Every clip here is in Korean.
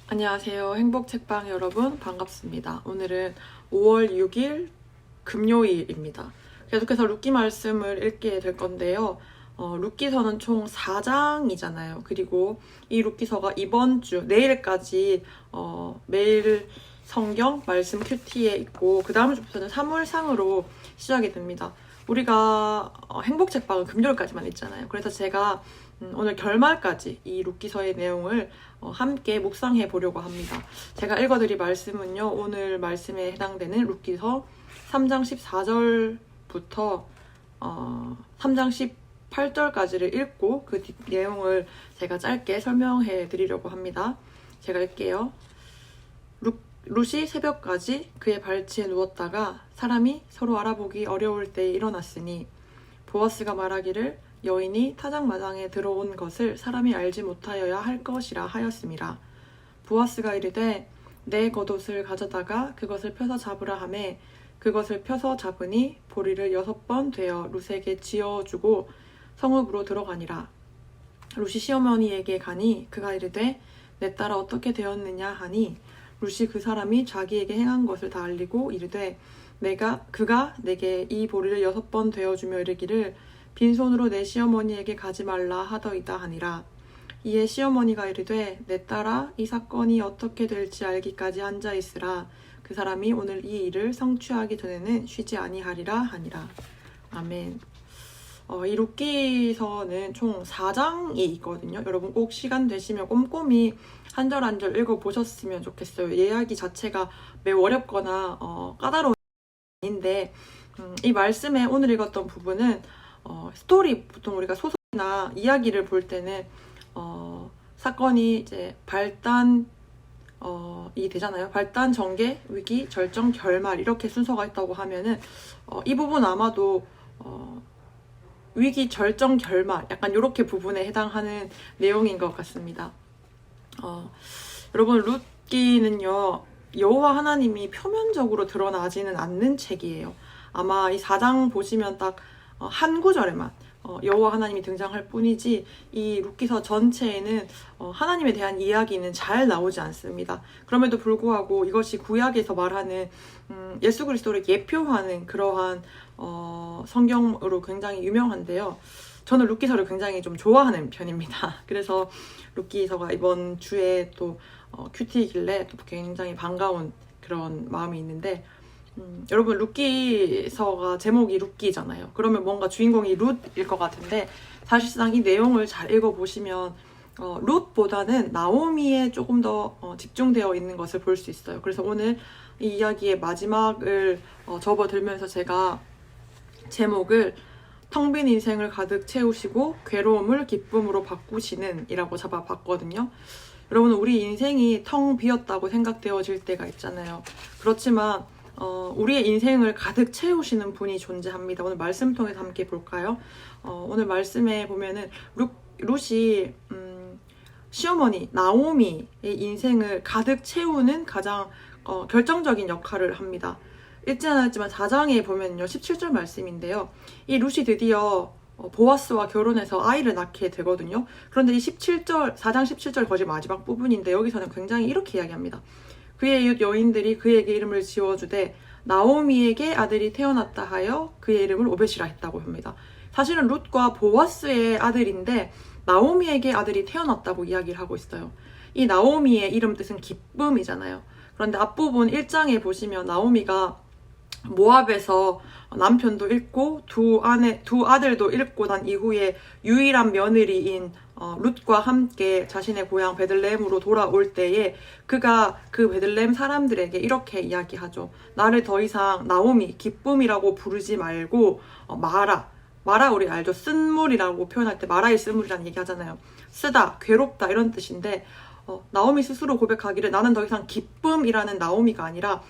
안녕하세요. 행복책방 여러분 반갑습니다. 오늘은 5월 6일 금요일입니다. 계속해서 룻기 말씀을 읽게 될 건데요. 룻기서는 총 4장이잖아요. 그리고 이 룻기서가 이번 주 내일까지 매일 성경 말씀 큐티에 있고 그 다음 주부터는 3월상으로 시작이 됩니다. 우리가 행복책방은 금요일까지만 있잖아요. 그래서 제가 오늘 결말까지 이 룻기서의 내용을 함께 묵상해 보려고 합니다. 제가 읽어드릴 말씀은요, 오늘 말씀에 해당되는 룻기서 3장 14절부터 3장 18절까지를 읽고 그 내용을 제가 짧게 설명해 드리려고 합니다. 제가 읽게요. 룻이 새벽까지 그의 발치에 누웠다가 사람이 서로 알아보기 어려울 때에 일어났으니 보아스가 말하기를 여인이 타작마당에 들어온 것을 사람이 알지 못하여야 할 것이라 하였음이라. 보아스가 이르되 내 겉옷을 가져다가 그것을 펴서 잡으라 하매 그것을 펴서 잡으니 보리를 6번 되어 룻에게 지어주고 성읍으로 들어가니라. 룻이 시어머니에게 가니 그가 이르되 내 딸아 어떻게 되었느냐 하니 룻이 그 사람이 자기에게 행한 것을 다 알리고 이르되 그가 내게 이 보리를 6번 되어주며 이르기를 빈손으로 내 시어머니에게 가지 말라 하더이다 하니라. 이에 시어머니가 이르되 내 딸아 이 사건이 어떻게 될지 알기까지 앉아있으라. 그 사람이 오늘 이 일을 성취하기 전에는 쉬지 아니하리라 하니라. 아멘. 이 룻기서는 총 4장이 있거든요. 여러분 꼭 시간 되시면 꼼꼼히 한 절 한 절 읽어보셨으면 좋겠어요. 이야기 자체가 매우 어렵거나 까다로운 아닌데 이 말씀에 오늘 읽었던 부분은 스토리, 보통 우리가 소설이나 이야기를 볼 때는 사건이 이제 발단이 되잖아요. 발단, 전개, 위기, 절정, 결말 이렇게 순서가 있다고 하면은 이 부분 아마도 위기, 절정, 결말 약간 이렇게 부분에 해당하는 내용인 것 같습니다. 여러분 룻기는요 여호와 하나님이 표면적으로 드러나지는 않는 책이에요. 아마 이 4장 보시면 딱 한 구절에만 여호와 하나님이 등장할 뿐이지 이 룻기서 전체에는 하나님에 대한 이야기는 잘 나오지 않습니다. 그럼에도 불구하고 이것이 구약에서 말하는 예수 그리스도를 예표하는 그러한 성경으로 굉장히 유명한데요. 저는 룻기서를 굉장히 좀 좋아하는 편입니다. 그래서 룻기서가 이번 주에 또 큐티이길래 또 굉장히 반가운 그런 마음이 있는데 여러분 룻기서가 제목이 룻기잖아요. 그러면 뭔가 주인공이 룻일 것 같은데 사실상 이 내용을 잘 읽어보시면 룻보다는 나오미에 조금 더 집중되어 있는 것을 볼 수 있어요. 그래서 오늘 이 이야기의 마지막을 접어들면서 제가 제목을 텅 빈 인생을 가득 채우시고 괴로움을 기쁨으로 바꾸시는 이라고 잡아봤거든요. 여러분 우리 인생이 텅 비었다고 생각되어질 때가 있잖아요. 그렇지만 우리의 인생을 가득 채우시는 분이 존재합니다. 오늘 말씀 통해서 함께 볼까요? 오늘 말씀에 보면은 룻이 시어머니 나오미의 인생을 가득 채우는 가장 결정적인 역할을 합니다. 읽지 않았지만 4장에 보면요 17절 말씀인데요. 이 룻이 드디어 보아스와 결혼해서 아이를 낳게 되거든요. 그런데 이 4장 17절 거의 마지막 부분인데 여기서는 굉장히 이렇게 이야기합니다. 그의 이웃 여인들이 그에게 이름을 지어주되 나오미에게 아들이 태어났다 하여 그의 이름을 오벳이라 했다고 합니다. 사실은 룻과 보아스의 아들인데 나오미에게 아들이 태어났다고 이야기를 하고 있어요. 이 나오미의 이름 뜻은 기쁨이잖아요. 그런데 앞부분 1장에 보시면 나오미가 모압에서 남편도 잃고 두 아들도 잃고 난 이후에 유일한 며느리인 룻과 함께 자신의 고향 베들레헴으로 돌아올 때에 그가 그 베들레헴 사람들에게 이렇게 이야기하죠. 나를 더 이상 나오미, 기쁨이라고 부르지 말고 마라 우리 알죠? 쓴물이라고 표현할 때 마라의 쓴물이라는 얘기 하잖아요. 쓰다, 괴롭다 이런 뜻인데 나오미 스스로 고백하기를 나는 더 이상 기쁨이라는 나오미가 아니라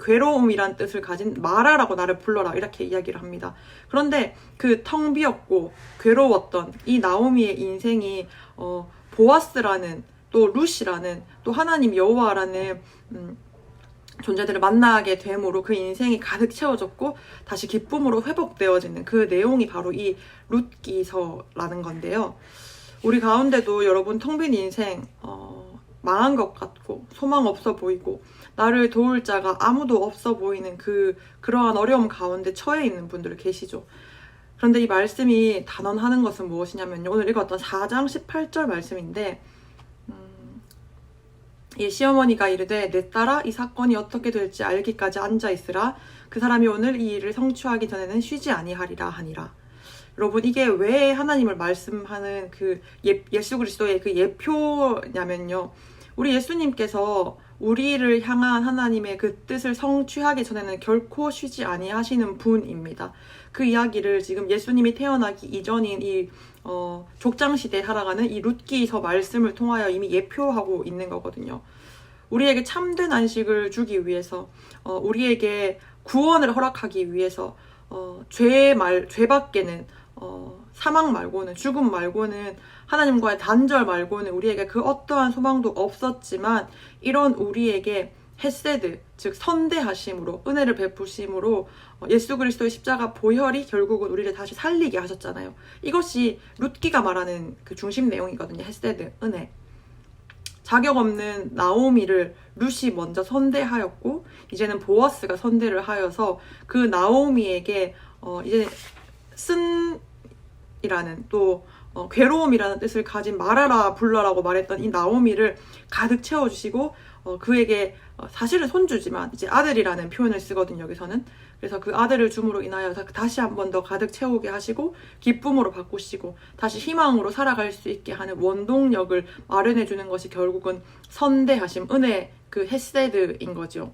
괴로움이란 뜻을 가진 마라라고 나를 불러라 이렇게 이야기를 합니다. 그런데 그 텅 비었고 괴로웠던 이 나오미의 인생이 보아스라는 또 룻이라는 또 하나님 여호와라는 존재들을 만나게 됨으로 그 인생이 가득 채워졌고 다시 기쁨으로 회복되어지는 그 내용이 바로 이 룻기서라는 건데요. 우리 가운데도 여러분 텅 빈 인생 망한 것 같고 소망 없어 보이고 나를 도울 자가 아무도 없어 보이는 그러한 어려움 가운데 처해 있는 분들 계시죠. 그런데 이 말씀이 단언하는 것은 무엇이냐면요. 오늘 읽었던 4장 18절 말씀인데 이 시어머니가 이르되 내 딸아 이 사건이 어떻게 될지 알기까지 앉아있으라. 그 사람이 오늘 이 일을 성취하기 전에는 쉬지 아니하리라 하니라. 여러분 이게 왜 하나님을 말씀하는 그 예수 그리스도의 그 예표냐면요. 우리 예수님께서 우리를 향한 하나님의 그 뜻을 성취하기 전에는 결코 쉬지 아니하시는 분입니다. 그 이야기를 지금 예수님이 태어나기 이전인 이 족장시대에 살아가는 이 룻기서 말씀을 통하여 이미 예표하고 있는 거거든요. 우리에게 참된 안식을 주기 위해서 우리에게 구원을 허락하기 위해서 죄밖에는 사망 말고는 죽음 말고는 하나님과의 단절 말고는 우리에게 그 어떠한 소망도 없었지만 이런 우리에게 헤세드 즉 선대하심으로 은혜를 베푸심으로 예수 그리스도의 십자가 보혈이 결국은 우리를 다시 살리게 하셨잖아요. 이것이 룻기가 말하는 그 중심 내용이거든요. 헤세드 은혜. 자격 없는 나오미를 룻이 먼저 선대하였고 이제는 보아스가 선대를 하여서 그 나오미에게 이제 쓴이라는 또 괴로움이라는 뜻을 가진 말하라 불러라고 말했던 이 나오미를 가득 채워주시고 그에게 사실은 손주지만 이제 아들이라는 표현을 쓰거든요. 여기서는. 그래서 그 아들을 줌으로 인하여 다시 한 번 더 가득 채우게 하시고 기쁨으로 바꾸시고 다시 희망으로 살아갈 수 있게 하는 원동력을 마련해 주는 것이 결국은 선대하심, 은혜, 그 헤세드인 거죠.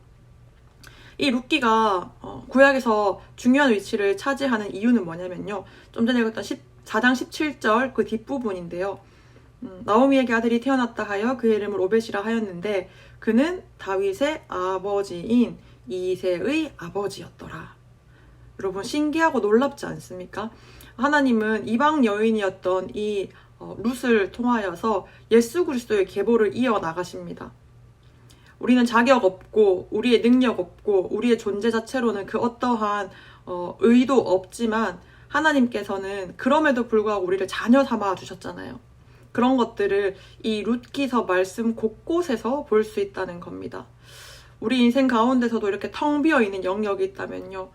이 룻기가 구약에서 중요한 위치를 차지하는 이유는 뭐냐면요. 좀 전에 읽었던 4장 17절 그 뒷부분인데요. 나오미에게 아들이 태어났다 하여 그의 이름을 오벳이라 하였는데 그는 다윗의 아버지인 이새의 아버지였더라. 여러분 신기하고 놀랍지 않습니까? 하나님은 이방 여인이었던 이 룻을 통하여서 예수 그리스도의 계보를 이어나가십니다. 우리는 자격 없고 우리의 능력 없고 우리의 존재 자체로는 그 어떠한 의도 없지만 하나님께서는 그럼에도 불구하고 우리를 자녀 삼아 주셨잖아요. 그런 것들을 이 룻기서 말씀 곳곳에서 볼 수 있다는 겁니다. 우리 인생 가운데서도 이렇게 텅 비어있는 영역이 있다면요.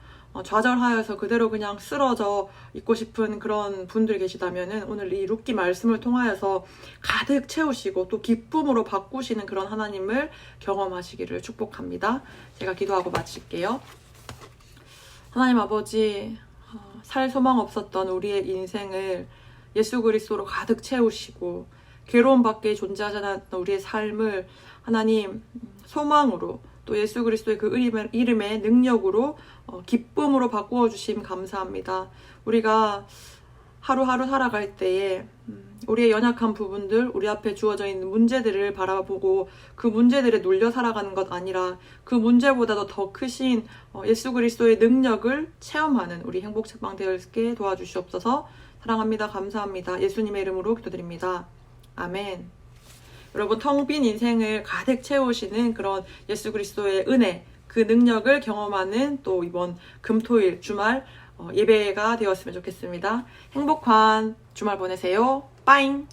좌절하여서 그대로 그냥 쓰러져 있고 싶은 그런 분들 계시다면은 오늘 이 룻기 말씀을 통하여서 가득 채우시고 또 기쁨으로 바꾸시는 그런 하나님을 경험하시기를 축복합니다. 제가 기도하고 마칠게요. 하나님 아버지, 살 소망 없었던 우리의 인생을 예수 그리스도로 가득 채우시고 괴로움 밖에 존재하지 않았던 우리의 삶을 하나님 소망으로 또 예수 그리스도의 그 이름의 능력으로 기쁨으로 바꾸어 주심 감사합니다. 우리가 하루하루 살아갈 때에 우리의 연약한 부분들, 우리 앞에 주어져 있는 문제들을 바라보고 그 문제들에 눌려 살아가는 것 아니라 그 문제보다도 더 크신 예수 그리스도의 능력을 체험하는 우리 행복책방 되게 도와주시옵소서. 사랑합니다. 감사합니다. 예수님의 이름으로 기도드립니다. 아멘. 여러분 텅 빈 인생을 가득 채우시는 그런 예수 그리스도의 은혜, 그 능력을 경험하는 또 이번 금토일 주말 예배가 되었으면 좋겠습니다. 행복한 주말 보내세요. 빠잉!